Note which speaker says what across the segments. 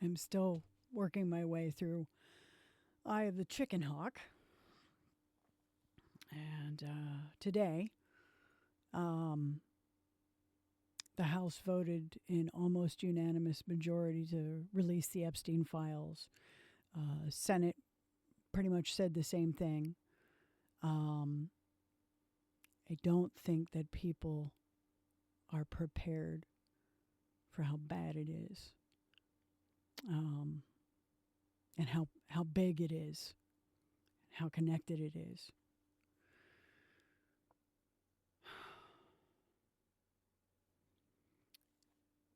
Speaker 1: I'm still working my way through Eye of the Chickenhawk. And today, the House voted in almost unanimous majority to release the Epstein files. Senate pretty much said the same thing. I don't think that people are prepared for how bad it is, and how big it is, how connected it is.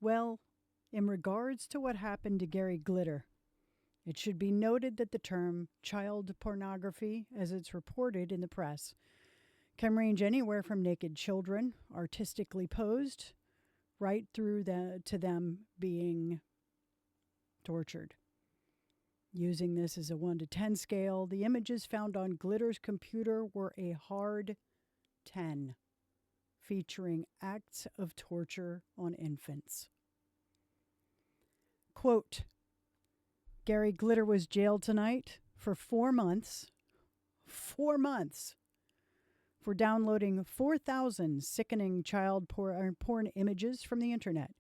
Speaker 1: Well, in regards to what happened to Gary Glitter, it should be noted that the term child pornography, as it's reported in the press, can range anywhere from naked children, artistically posed, right through to them being tortured. Using this as a 1 to 10 scale, the images found on Glitter's computer were a hard 10, featuring acts of torture on infants. Quote, Gary Glitter was jailed tonight for 4 months. 4 months. For downloading 4,000 sickening child porn images from the internet.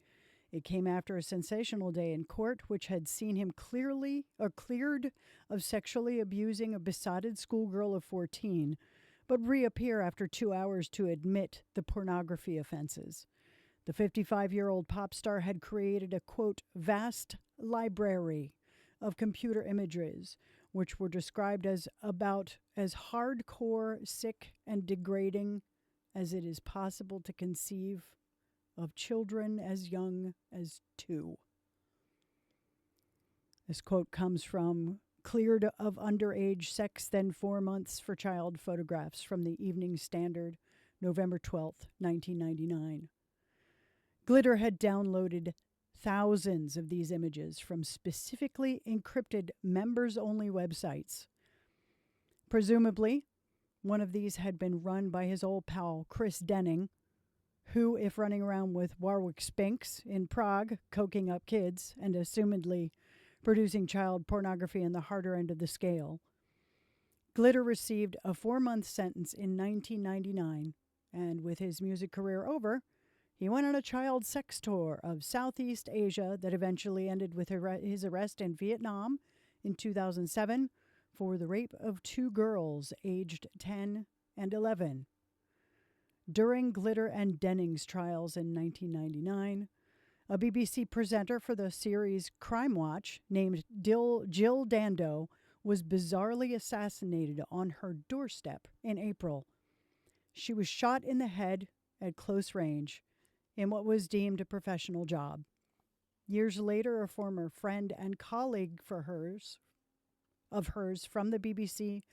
Speaker 1: It came after a sensational day in court, which had seen him cleared of sexually abusing a besotted schoolgirl of 14, but reappear after 2 hours to admit the pornography offenses. The 55-year-old pop star had created a, quote, vast library of computer images, which were described as about as hardcore, sick, and degrading as it is possible to conceive of children as young as 2. This quote comes from Cleared of Underage Sex, Then 4 Months for Child Photographs from the Evening Standard, November 12th, 1999. Glitter had downloaded thousands of these images from specifically encrypted members-only websites. Presumably, one of these had been run by his old pal Chris Denning, who, if running around with Warwick Spinks in Prague, coking up kids and assumedly producing child pornography in the harder end of the scale. Glitter received a 4-month sentence in 1999, and with his music career over, he went on a child sex tour of Southeast Asia that eventually ended with his arrest in Vietnam in 2007 for the rape of 2 girls aged 10 and 11. During Glitter and Denning's trials in 1999, a BBC presenter for the series Crime Watch named Jill Dando was bizarrely assassinated on her doorstep in April. She was shot in the head at close range in what was deemed a professional job. Years later, a former friend and colleague of hers from the BBC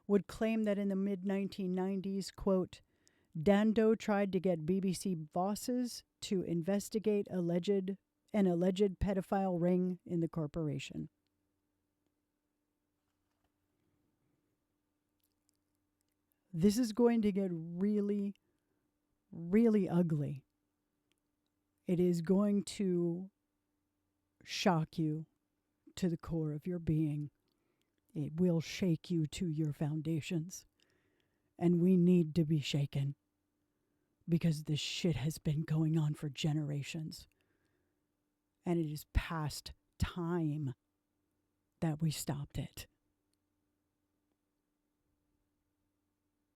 Speaker 1: would claim that in the mid-1990s, quote, Dando tried to get BBC bosses to investigate an alleged pedophile ring in the corporation. This is going to get really, really ugly. It is going to shock you to the core of your being. It will shake you to your foundations. And we need to be shaken. Because this shit has been going on for generations. And it is past time that we stopped it.